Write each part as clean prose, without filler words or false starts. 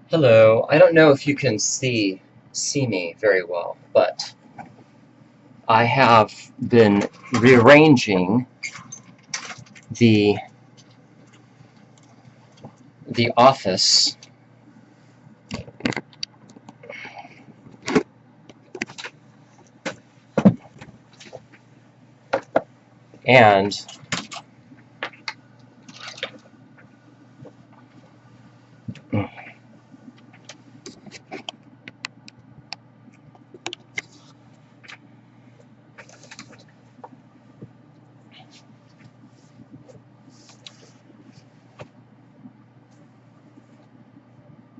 Hello. I don't know if you can see me very well, but I have been rearranging the office And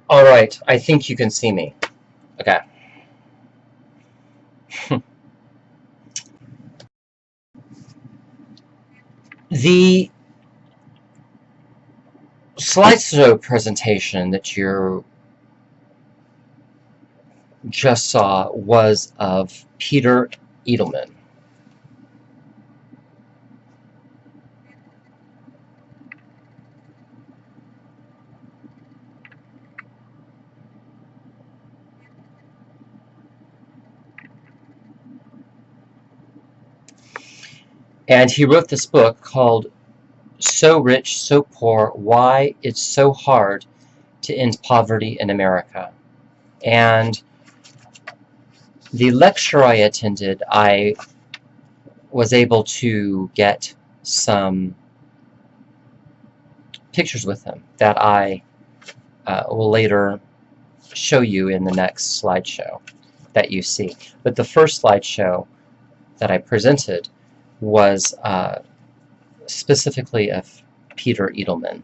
all right, I think you can see me. Okay. The slideshow presentation that you just saw was of Peter Edelman. And he wrote this book called So Rich, So Poor, Why It's So Hard to End Poverty in America. And the lecture I attended, I was able to get some pictures with him that I will later show you in the next slideshow that you see. But the first slideshow that I presented was specifically of Peter Edelman.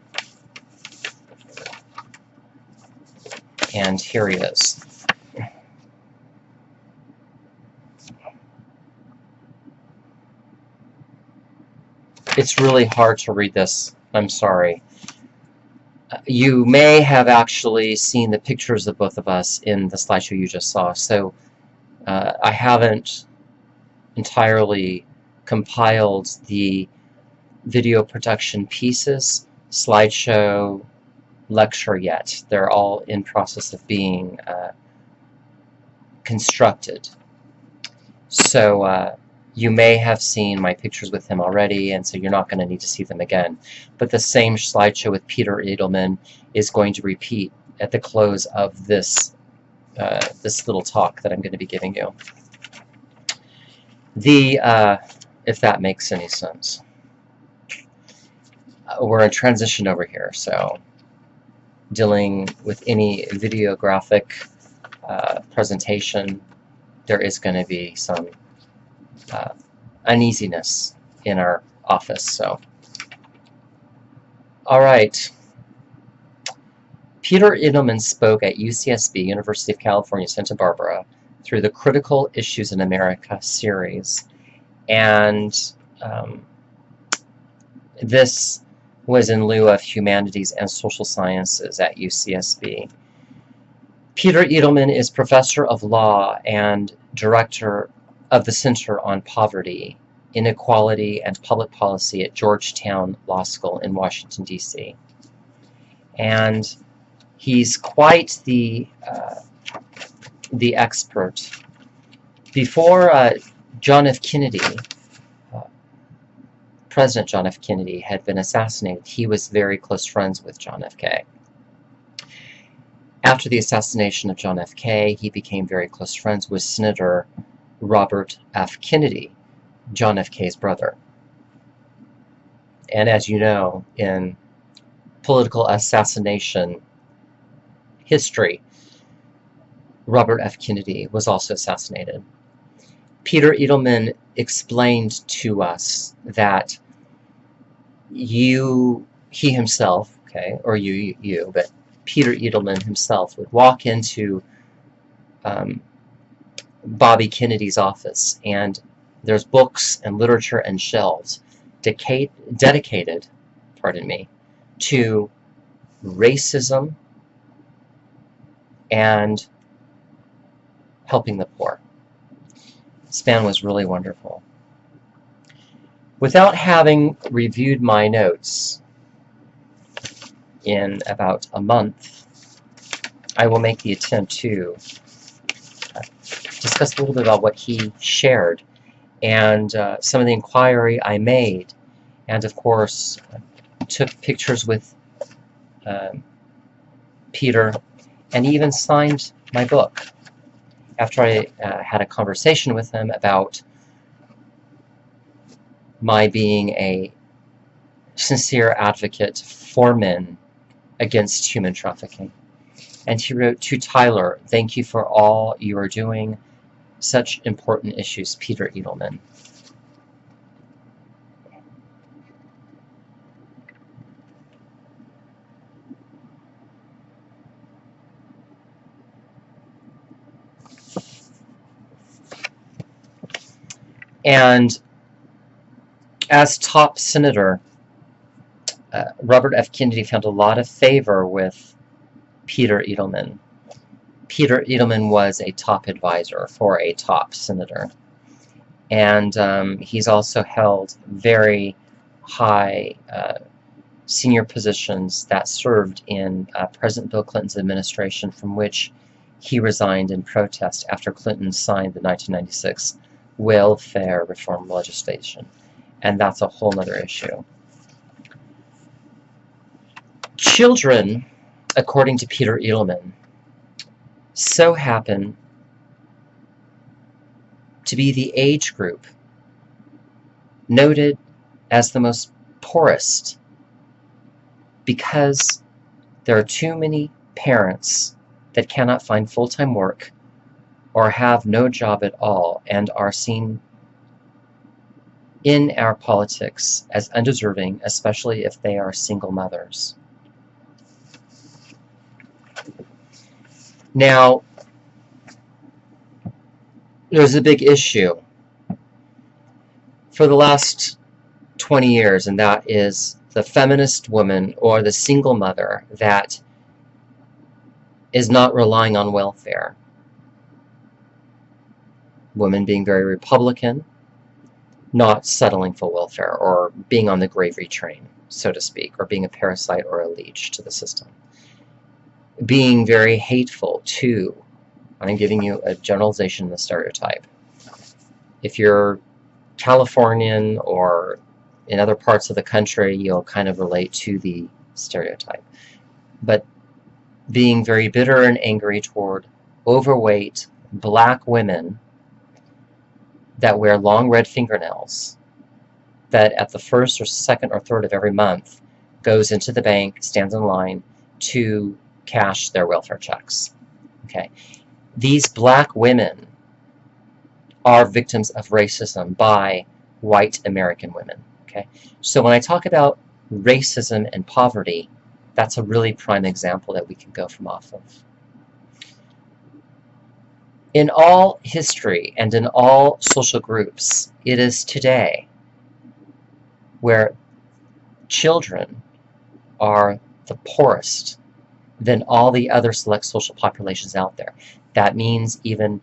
And here he is. It's really hard to read this. I'm sorry. You may have actually seen the pictures of both of us in the slideshow you just saw, so I haven't entirely compiled the video production pieces, slideshow, lecture yet. They're all in process of being constructed. So you may have seen my pictures with him already, and so you're not going to need to see them again. But the same slideshow with Peter Edelman is going to repeat at the close of this this little talk that I'm going to be giving you. If that makes any sense. We're in transition over here, so dealing with any videographic presentation, there is going to be some uneasiness in our office. So, all right. Peter Edelman spoke at UCSB, University of California, Santa Barbara, through the Critical Issues in America series, and this was in lieu of humanities and social sciences at UCSB. Peter Edelman is professor of law and director of the Center on Poverty, Inequality, and Public Policy at Georgetown Law School in Washington, D.C. And he's quite the expert. Before John F. Kennedy, President John F. Kennedy, had been assassinated, he was very close friends with John F. K. After the assassination of John F. K., he became very close friends with Senator Robert F. Kennedy, John F. K.'s brother. And as you know, in political assassination history, Robert F. Kennedy was also assassinated. Peter Edelman explained to us that he himself, okay, or you, but Peter Edelman himself would walk into Bobby Kennedy's office, and there's books and literature and shelves dedicated, to racism and helping the poor. This man was really wonderful. Without having reviewed my notes in about a month, I will make the attempt to discuss a little bit about what he shared and some of the inquiry I made, and of course took pictures with Peter, and even signed my book after I had a conversation with him about my being a sincere advocate for men against human trafficking. And he wrote, "To Tyler, thank you for all you are doing. Such important issues, Peter Edelman." And as top senator, Robert F. Kennedy found a lot of favor with Peter Edelman. Peter Edelman was a top advisor for a top senator. And he's also held very high senior positions that served in President Bill Clinton's administration, from which he resigned in protest after Clinton signed the 1996 welfare reform legislation. And that's a whole other issue. Children, according to Peter Edelman, so happen to be the age group noted as the most poorest because there are too many parents that cannot find full-time work or have no job at all and are seen in our politics as undeserving, especially if they are single mothers. Now, there's a big issue for the last 20 years, and that is the feminist woman or the single mother that is not relying on welfare. Women being very Republican, not settling for welfare or being on the gravy train, so to speak, or being a parasite or a leech to the system. Being very hateful to, I'm giving you a generalization and a stereotype. If you're Californian or in other parts of the country, you'll kind of relate to the stereotype. But being very bitter and angry toward overweight black women that wear long red fingernails, that at the first or second or third of every month goes into the bank, stands in line to cash their welfare checks. Okay, these black women are victims of racism by white American women. Okay, so when I talk about racism and poverty, that's a really prime example that we can go from off of. In all history and in all social groups, it is today where children are the poorest than all the other select social populations out there. That means even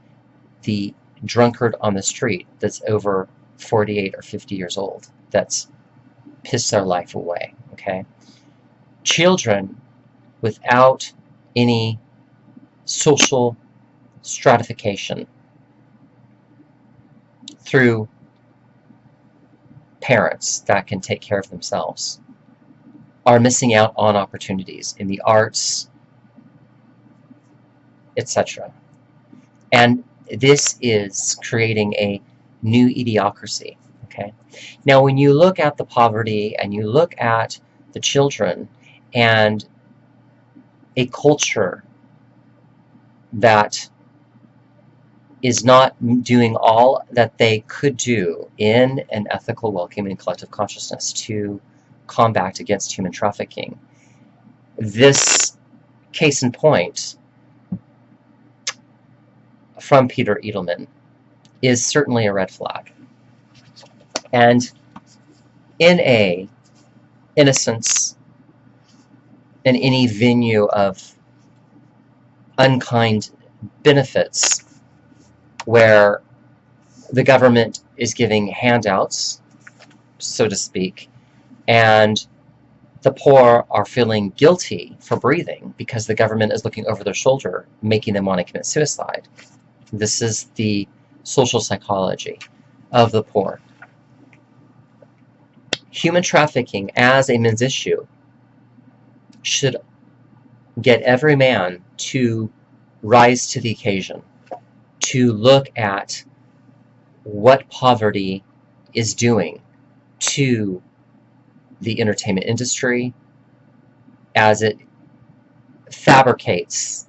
the drunkard on the street that's over 48 or 50 years old, that's pissed their life away, okay? Children without any social stratification through parents that can take care of themselves are missing out on opportunities in the arts, etc. And this is creating a new idiocracy. Okay. Now, when you look at the poverty and you look at the children and a culture that is not doing all that they could do in an ethical, welcoming, collective consciousness to combat against human trafficking, this case in point from Peter Edelman is certainly a red flag. And in a innocence, in any venue of unkind benefits where the government is giving handouts, so to speak, and the poor are feeling guilty for breathing because the government is looking over their shoulder, making them want to commit suicide. This is the social psychology of the poor. Human trafficking as a men's issue should get every man to rise to the occasion, to look at what poverty is doing to the entertainment industry as it fabricates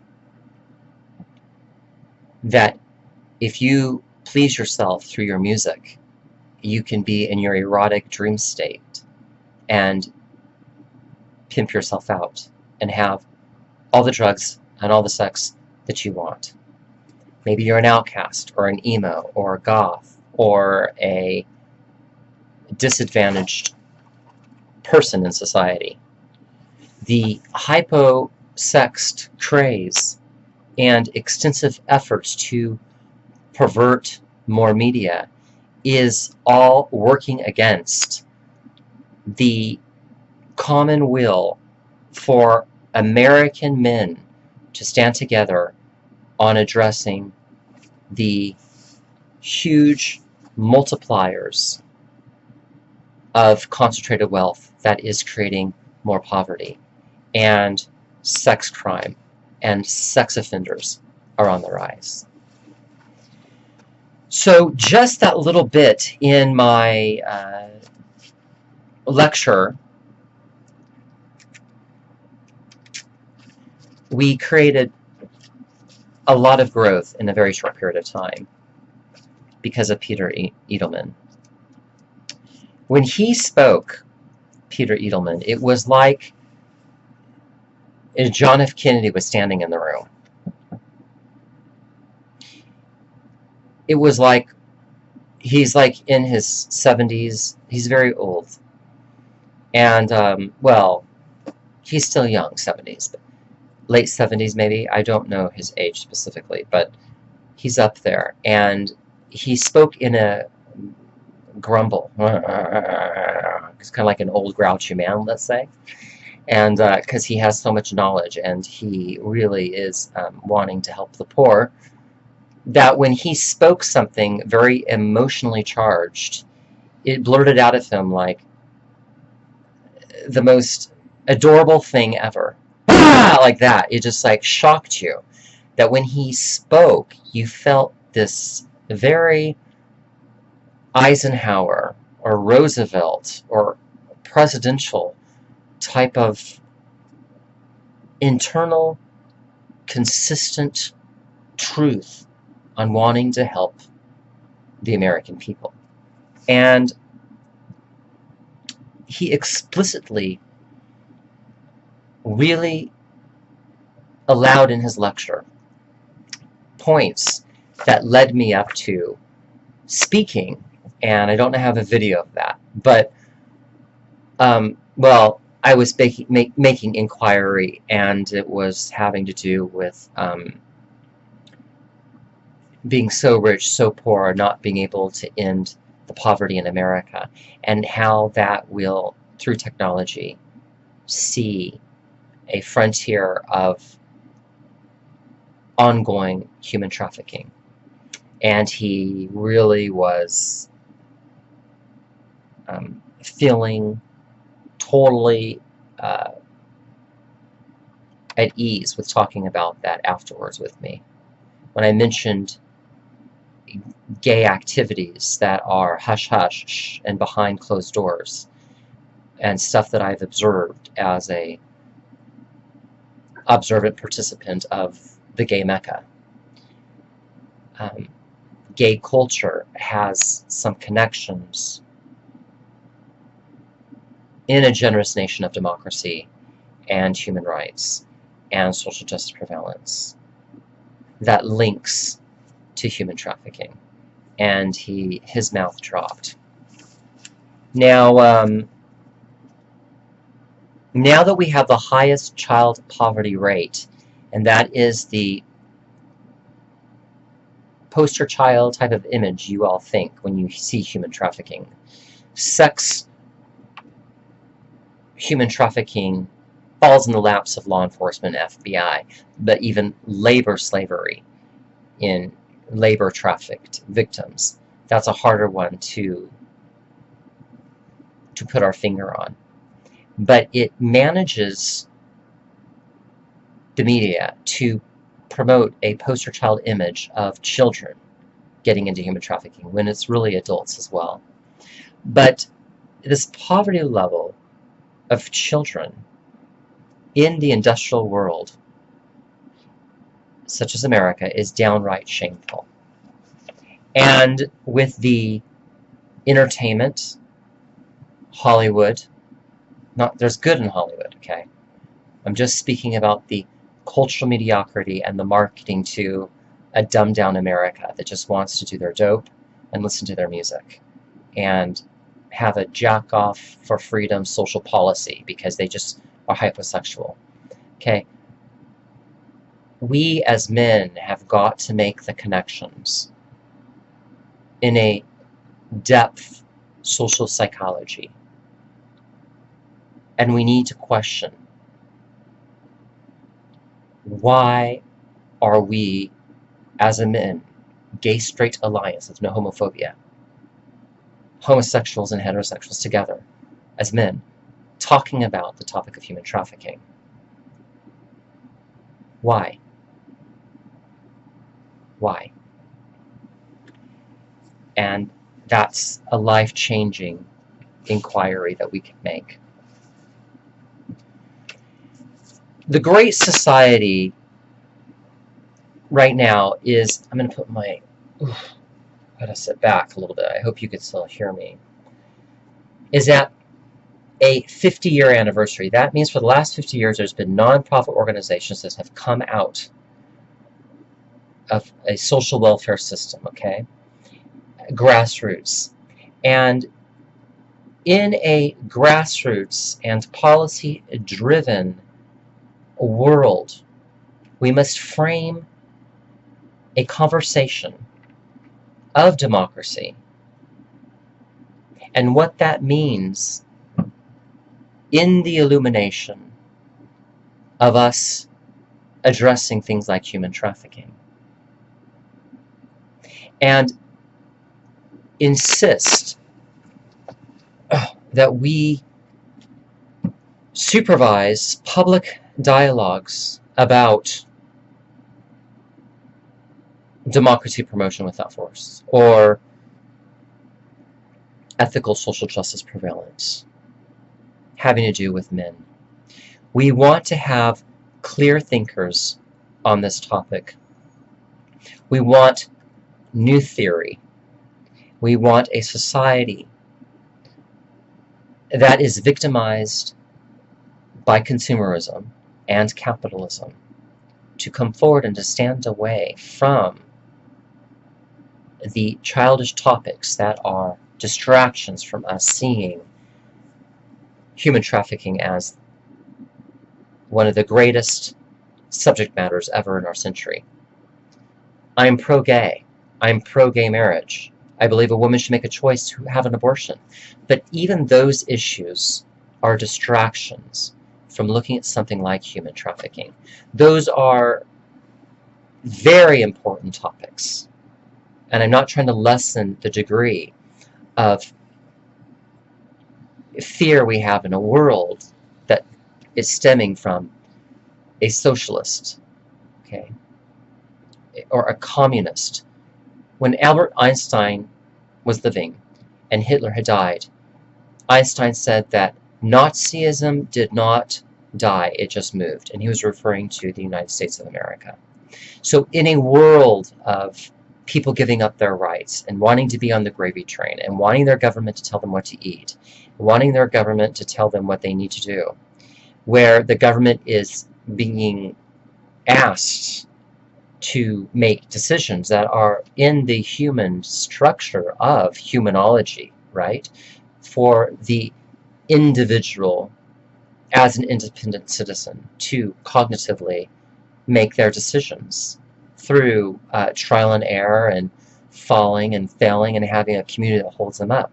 that if you please yourself through your music, you can be in your erotic dream state and pimp yourself out and have all the drugs and all the sex that you want. Maybe you're an outcast or an emo or a goth or a disadvantaged person in society. The hypo-sexed craze and extensive efforts to pervert more media is all working against the common will for American men to stand together on addressing the huge multipliers of concentrated wealth that is creating more poverty, and sex crime and sex offenders are on the rise. So just that little bit in my lecture, we created a lot of growth in a very short period of time because of Peter Edelman. When he spoke, Peter Edelman, it was like John F. Kennedy was standing in the room. It was like he's like in his 70s. He's very old. And, well, he's still young, 70s, but late 70s maybe. I don't know his age specifically, but he's up there. And he spoke in a grumble. It's kind of like an old grouchy man, let's say. And because he has so much knowledge and he really is wanting to help the poor, that when he spoke something very emotionally charged, it blurted out of him like the most adorable thing ever. Like that. It just like shocked you. That when he spoke, you felt this very Eisenhower or Roosevelt or presidential type of internal, consistent truth on wanting to help the American people. And he explicitly really allowed in his lecture points that led me up to speaking, and I don't have a video of that, but well, I was making inquiry, and it was having to do with being so rich, so poor, not being able to end the poverty in America, and how that will, through technology, see a frontier of ongoing human trafficking. And he really was feeling totally at ease with talking about that afterwards with me. When I mentioned gay activities that are hush-hush and behind closed doors, and stuff that I've observed as a observant participant of the gay Mecca. Gay culture has some connections in a generous nation of democracy and human rights and social justice prevalence that links to human trafficking. And his mouth dropped. Now, now that we have the highest child poverty rate, and that is the poster child type of image you all think when you see human trafficking. Sex human trafficking falls in the laps of law enforcement, FBI, but even labor slavery in labor trafficked victims. That's a harder one to put our finger on. But it manages the media to promote a poster child image of children getting into human trafficking when it's really adults as well. But this poverty level of children in the industrial world, such as America, is downright shameful. And with the entertainment, Hollywood, there's good in Hollywood, okay? I'm just speaking about the cultural mediocrity and the marketing to a dumbed-down America that just wants to do their dope and listen to their music and have a jack-off for freedom social policy because they just are hyposexual. Okay? We as men have got to make the connections in a depth social psychology. And we need to question, why are we, as a men, gay-straight alliance with no homophobia, homosexuals and heterosexuals together, as men, talking about the topic of human trafficking? Why? Why? And that's a life-changing inquiry that we can make. The Great Society right now is, I'm going to put my, gotta sit back a little bit, I hope you can still hear me, is at a 50-year anniversary. That means for the last 50 years there's been non-profit organizations that have come out of a social welfare system, okay? Grassroots. And in a grassroots and policy-driven world, we must frame a conversation of democracy and what that means in the illumination of us addressing things like human trafficking. And insist that we supervise public dialogues about democracy promotion without force, or ethical social justice prevalence, having to do with men. We want to have clear thinkers on this topic. We want new theory. We want a society that is victimized by consumerism and capitalism to come forward and to stand away from the childish topics that are distractions from us seeing human trafficking as one of the greatest subject matters ever in our century. I'm pro-gay. I'm pro-gay marriage. I believe a woman should make a choice to have an abortion. But even those issues are distractions from looking at something like human trafficking. Those are very important topics. And I'm not trying to lessen the degree of fear we have in a world that is stemming from a socialist, okay, or a communist. When Albert Einstein was living and Hitler had died, Einstein said that Nazism did not die, it just moved. And he was referring to the United States of America. So in a world of people giving up their rights and wanting to be on the gravy train and wanting their government to tell them what to eat, wanting their government to tell them what they need to do, where the government is being asked to make decisions that are in the human structure of humanology, right? For the individual as an independent citizen to cognitively make their decisions through trial and error and falling and failing and having a community that holds them up.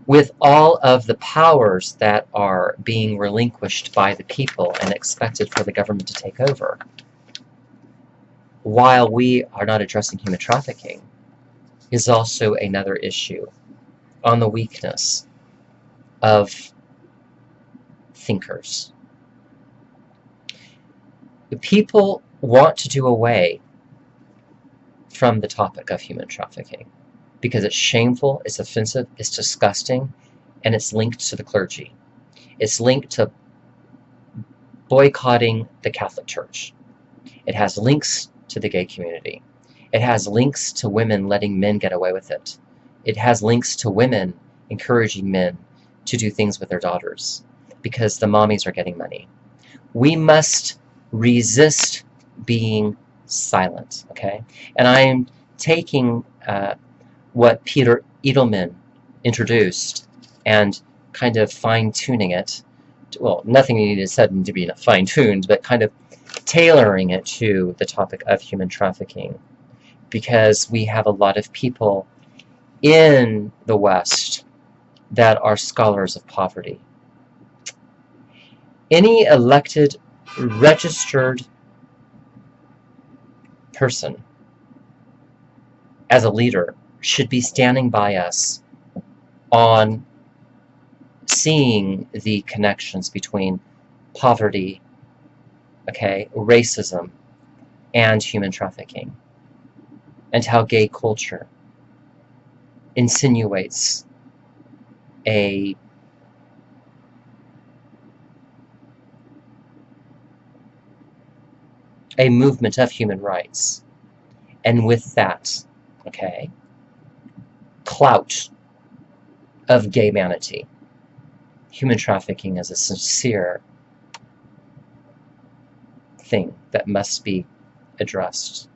With all of the powers that are being relinquished by the people and expected for the government to take over, while we are not addressing human trafficking, is also another issue on the weakness of thinkers. The people want to do away from the topic of human trafficking because it's shameful, it's offensive, it's disgusting, and it's linked to the clergy. It's linked to boycotting the Catholic Church. It has links to the gay community. It has links to women letting men get away with it. It has links to women encouraging men to do things with their daughters because the mommies are getting money. We must resist being silent, okay? And I'm taking what Peter Edelman introduced and kind of fine-tuning it. Well, nothing needed said to be fine-tuned, but kind of tailoring it to the topic of human trafficking, because we have a lot of people in the West that are scholars of poverty. Any elected, registered person as a leader should be standing by us on seeing the connections between poverty, okay, racism, and human trafficking, and how gay culture insinuates a movement of human rights, and with that, okay, clout of gay manatee. Human trafficking is a sincere thing that must be addressed.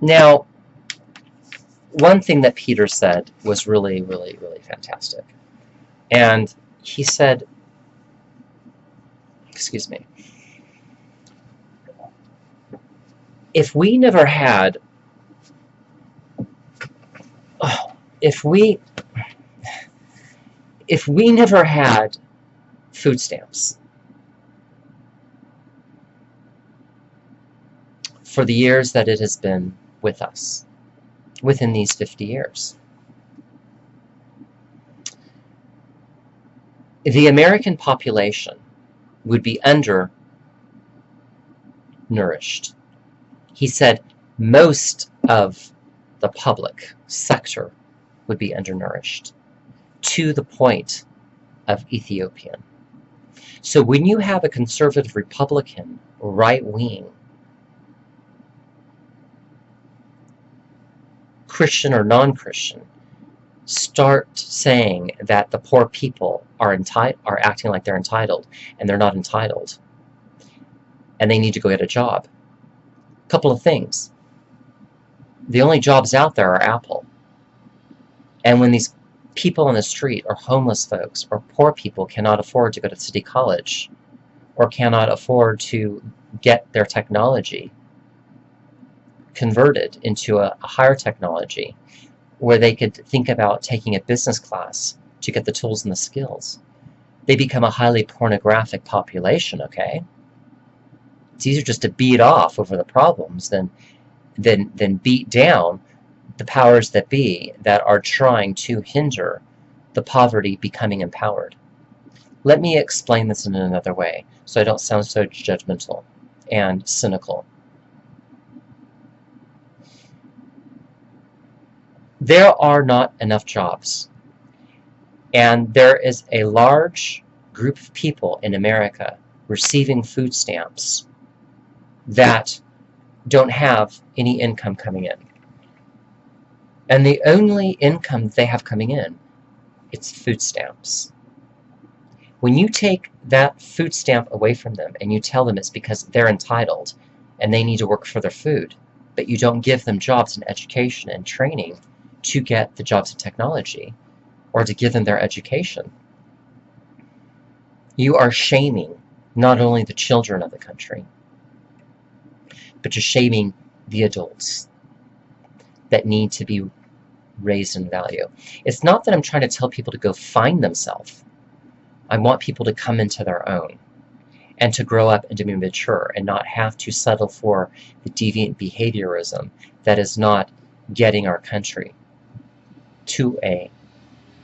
Now, one thing that Peter said was really, really, really fantastic. And he said, excuse me, if we never had, if we never had food stamps for the years that it has been with us, within these 50 years, the American population would be undernourished. He said most of the public sector would be undernourished, to the point of Ethiopian. So when you have a conservative Republican, right-wing, Christian or non-Christian, start saying that the poor people are acting like they're entitled, and they're not entitled, and they need to go get a job. A couple of things. The only jobs out there are Apple. And when these people on the street, or homeless folks, or poor people cannot afford to go to city college, or cannot afford to get their technology converted into a higher technology, where they could think about taking a business class to get the tools and the skills, they become a highly pornographic population, okay? It's easier just to beat off over the problems than beat down the powers that be that are trying to hinder the poverty becoming empowered. Let me explain this in another way so I don't sound so judgmental and cynical. There are not enough jobs, and there is a large group of people in America receiving food stamps that don't have any income coming in. And the only income they have coming in, it's food stamps. When you take that food stamp away from them and you tell them it's because they're entitled and they need to work for their food, but you don't give them jobs and education and training to get the jobs and technology, or to give them their education, you are shaming not only the children of the country, but you're shaming the adults that need to be raised in value. It's not that I'm trying to tell people to go find themselves. I want people to come into their own and to grow up and to be mature and not have to settle for the deviant behaviorism that is not getting our country to a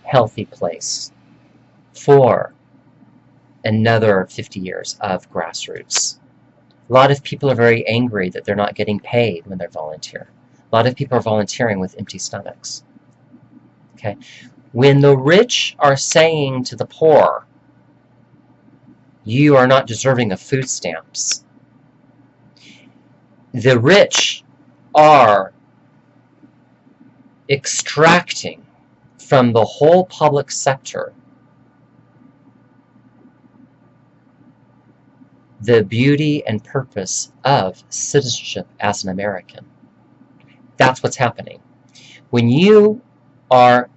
healthy place for another 50 years of grassroots. A lot of people are very angry that they're not getting paid when they volunteer. A lot of people are volunteering with empty stomachs. Okay? When the rich are saying to the poor, you are not deserving of food stamps, the rich are extracting from the whole public sector the beauty and purpose of citizenship as an American. That's what's happening. When you are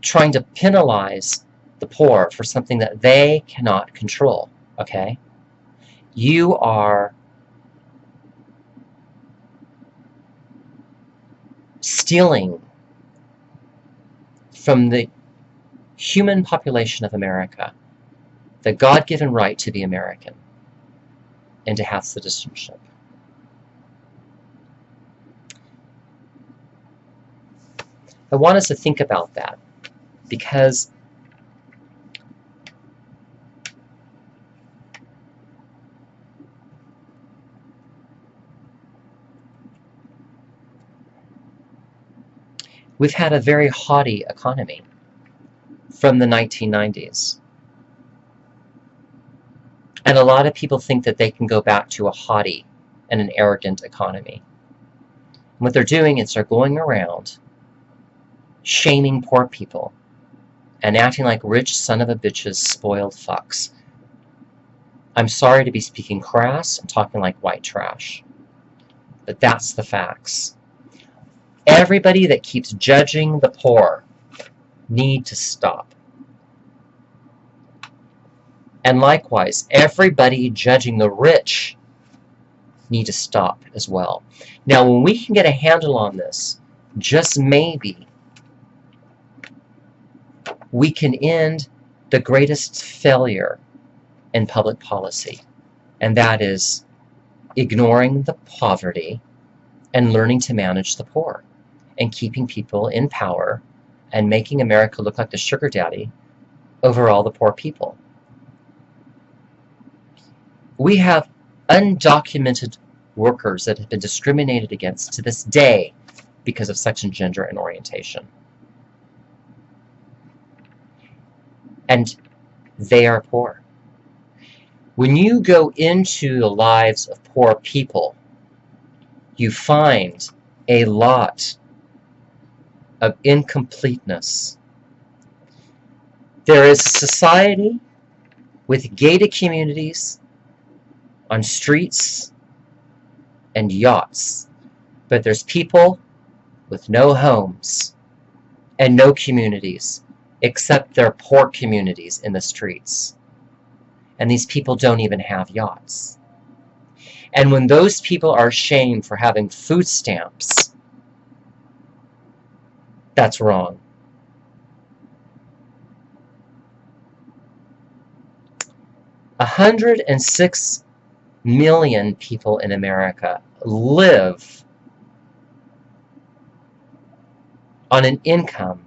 trying to penalize the poor for something that they cannot control, okay, you are stealing from the human population of America the God-given right to be American and to have citizenship. I want us to think about that, because we've had a very haughty economy from the 1990s. And a lot of people think that they can go back to a haughty and an arrogant economy. And what they're doing is they're going around shaming poor people and acting like rich son of a bitches, spoiled fucks. I'm sorry to be speaking crass and talking like white trash, but that's the facts. Everybody that keeps judging the poor need to stop. And likewise, everybody judging the rich need to stop as well. Now, when we can get a handle on this, just maybe, we can end the greatest failure in public policy, and that is ignoring the poverty and learning to manage the poor and keeping people in power and making America look like the sugar daddy over all the poor people. We have undocumented workers that have been discriminated against to this day because of sex and gender and orientation. And they are poor. When you go into the lives of poor people, you find a lot of incompleteness. There is a society with gated communities on streets and yachts, but there's people with no homes and no communities except their poor communities in the streets. And these people don't even have yachts. And when those people are shamed for having food stamps, that's wrong. $106 million people in America live on an income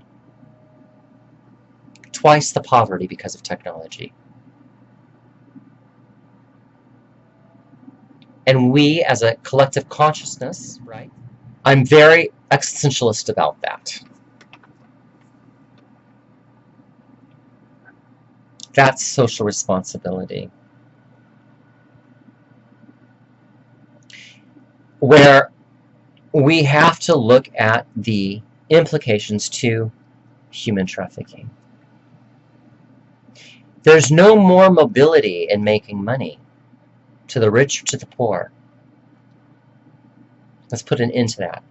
twice the poverty because of technology. And we, as a collective consciousness, right? I'm very existentialist about that. That's social responsibility. Where we have to look at the implications to human trafficking. There's no more mobility in making money to the rich or to the poor. Let's put an end to that.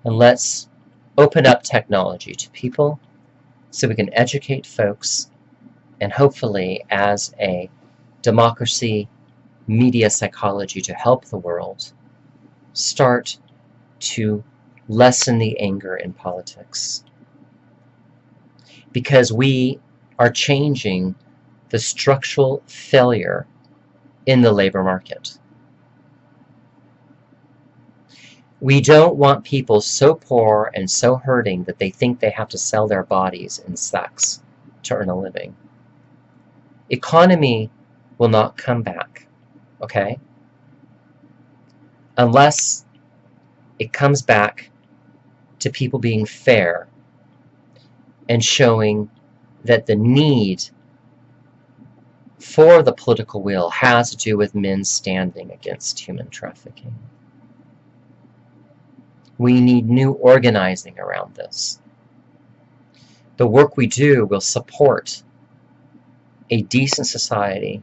And let's open up technology to people so we can educate folks, and hopefully, as a democracy, media psychology to help the world, start to lessen the anger in politics. Because we are changing the structural failure in the labor market. We don't want people so poor and so hurting that they think they have to sell their bodies in sex to earn a living. Economy will not come back, okay? Unless it comes back to people being fair and showing that the need for the political will has to do with men standing against human trafficking. We need new organizing around this. The work we do will support a decent society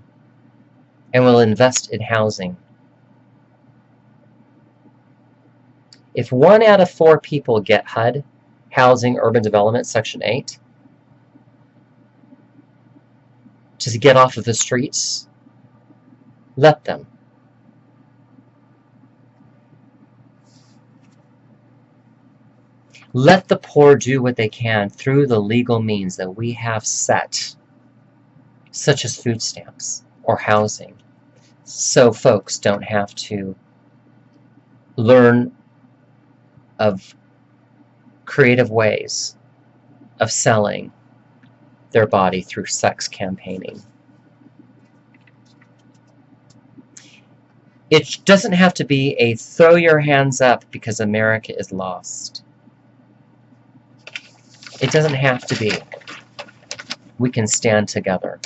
and will invest in housing. If 1 out of 4 people get HUD, Housing Urban Development Section 8, to get off of the streets, let them. Let the poor do what they can through the legal means that we have set, such as food stamps or housing, so folks don't have to learn of creative ways of selling their body through sex campaigning. It doesn't have to be a throw your hands up because America is lost. It doesn't have to be. We can stand together.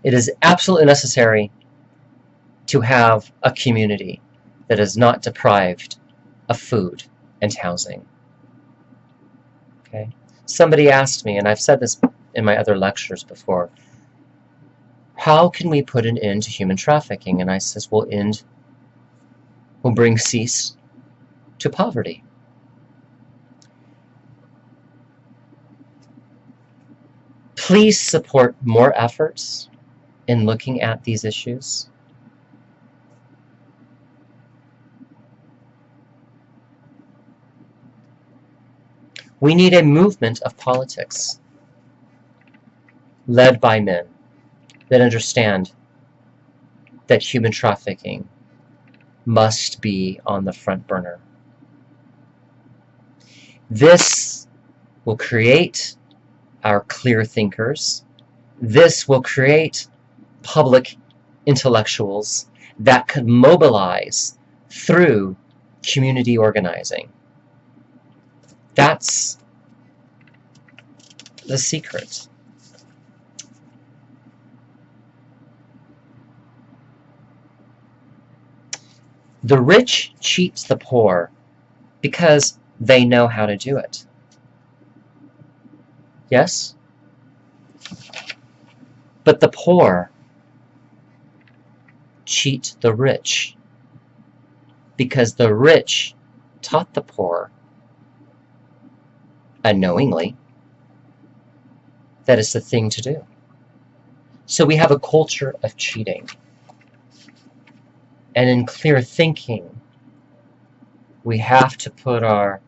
It is absolutely necessary to have a community that is not deprived of food and housing. Okay? Somebody asked me, and I've said this in my other lectures before, how can we put an end to human trafficking? And I says, we'll bring cease to poverty. Please support more efforts in looking at these issues. We need a movement of politics led by men that understand that human trafficking must be on the front burner. This will create our clear thinkers. This will create public intellectuals that could mobilize through community organizing. That's the secret. The rich cheat the poor because they know how to do it. Yes? But the poor cheat the rich because the rich taught the poor unknowingly that it's the thing to do. So we have a culture of cheating. And in clear thinking, we have to put our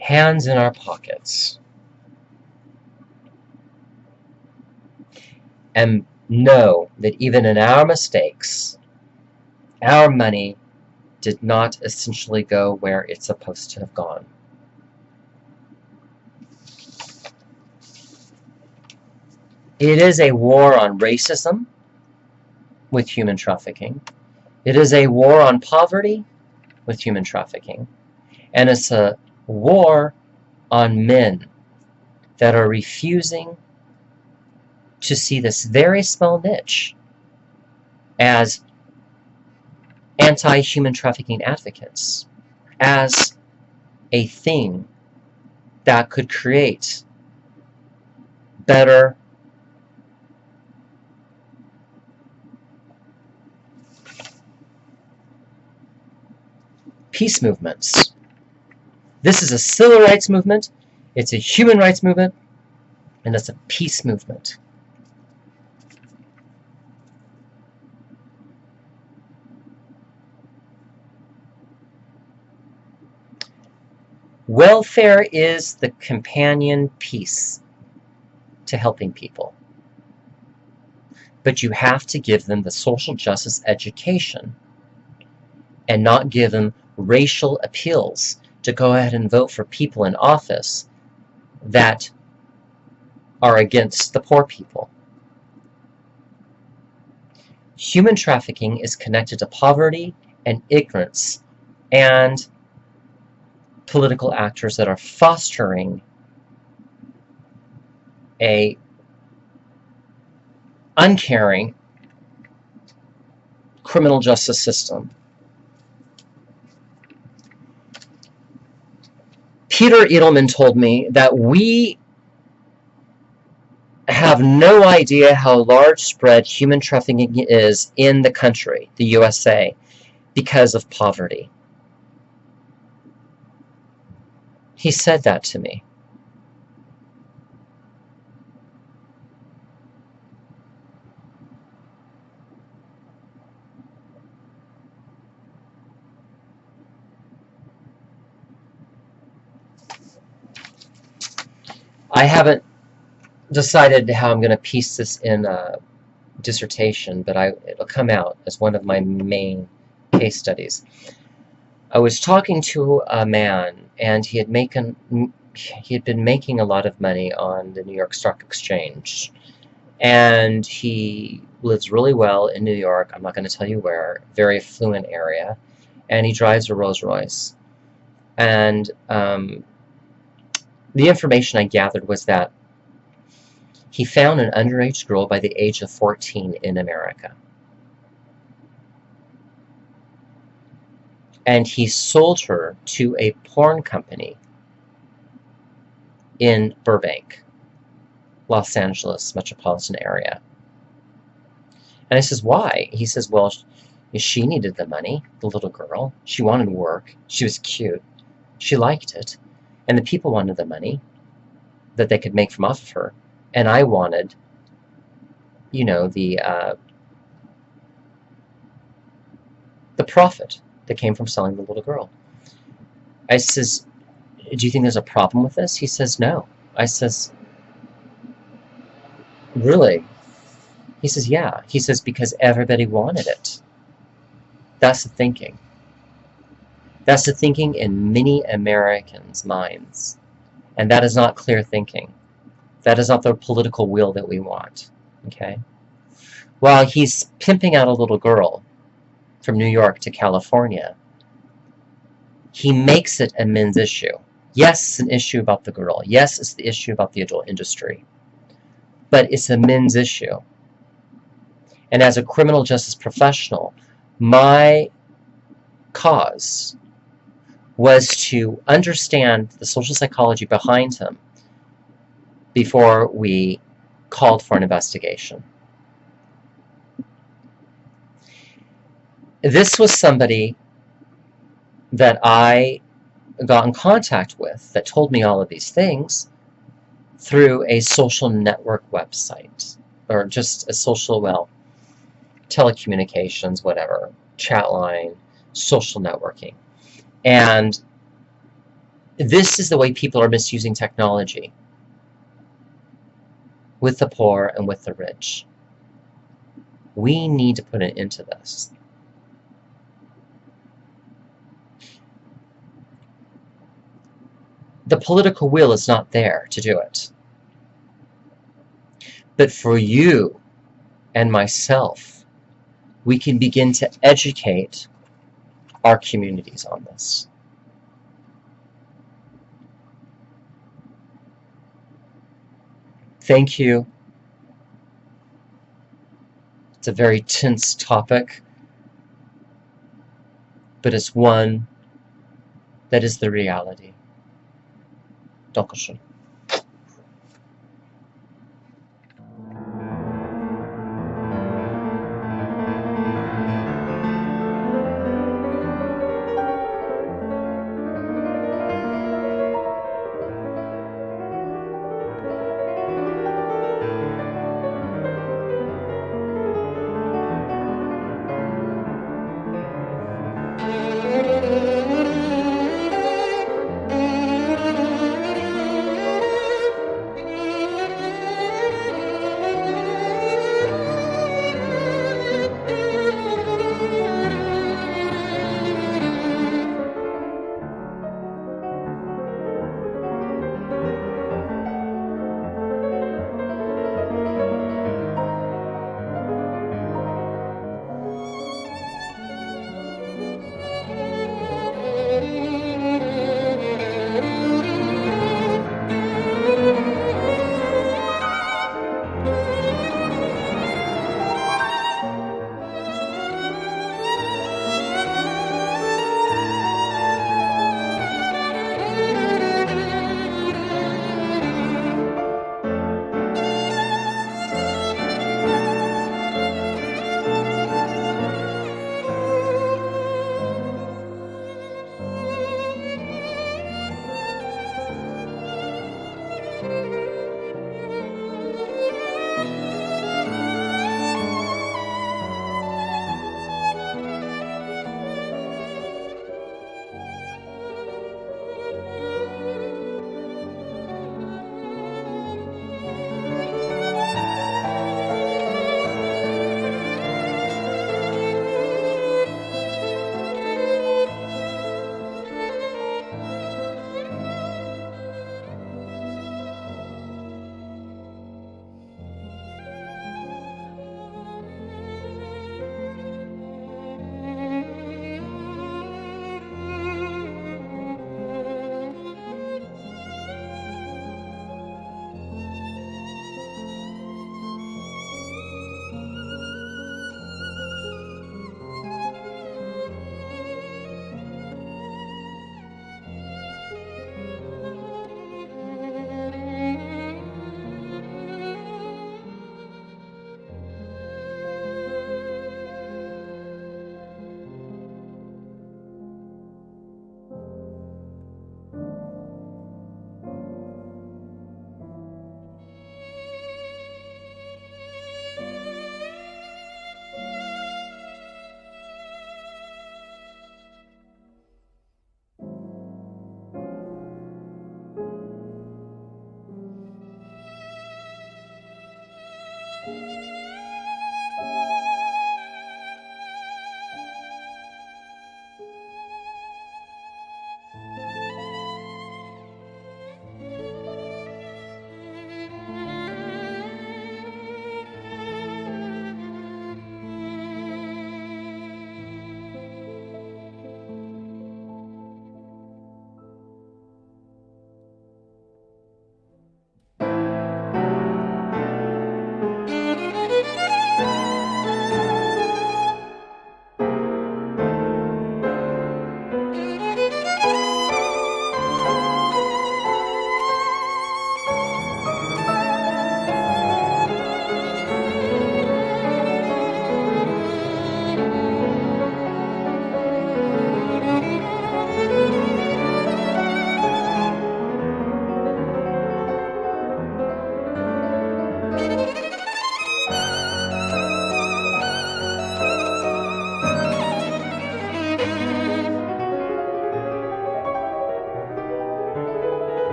hands in our pockets and know that even in our mistakes, our money did not essentially go where it's supposed to have gone. It is a war on racism with human trafficking. It is a war on poverty with human trafficking. And it's a war on men that are refusing to see this very small niche as anti-human trafficking advocates, as a thing that could create better peace movements. This is a civil rights movement, it's a human rights movement, and it's a peace movement. Welfare is the companion piece to helping people. But you have to give them the social justice education and not give them racial appeals to go ahead and vote for people in office that are against the poor people. Human trafficking is connected to poverty and ignorance and political actors that are fostering a uncaring criminal justice system. Peter Edelman told me that we have no idea how large spread human trafficking is in the country, the USA, because of poverty. He said that to me. I haven't decided how I'm going to piece this in a dissertation, but it'll come out as one of my main case studies. I was talking to a man, and he had been making a lot of money on the New York Stock Exchange, and he lives really well in New York. I'm not going to tell you where, very affluent area, and he drives a Rolls Royce. And the information I gathered was that he found an underage girl by the age of 14 in America. And he sold her to a porn company in Burbank, Los Angeles metropolitan area. And I says, why? He says, well, she needed the money, the little girl. She wanted work. She was cute. She liked it. And the people wanted the money that they could make from off of her. And I wanted, you know, the profit that came from selling the little girl. I says, do you think there's a problem with this? He says, no. I says, really? He says, yeah. He says, because everybody wanted it. That's the thinking. That's the thinking in many Americans' minds. And that is not clear thinking. That is not the political will that we want. Okay? While he's pimping out a little girl from New York to California, he makes it a men's issue. Yes, it's an issue about the girl. Yes, it's the issue about the adult industry. But it's a men's issue. And as a criminal justice professional, my cause was to understand the social psychology behind him before we called for an investigation. This was somebody that I got in contact with that told me all of these things through a social network website, or just a social, well, telecommunications, whatever, chat line, social networking. And this is the way people are misusing technology with the poor and with the rich. We need to put an end to this. The political will is not there to do it. But for you and myself, we can begin to educate our communities on this. Thank you. It's a very tense topic, but it's one that is the reality. Dankeschön.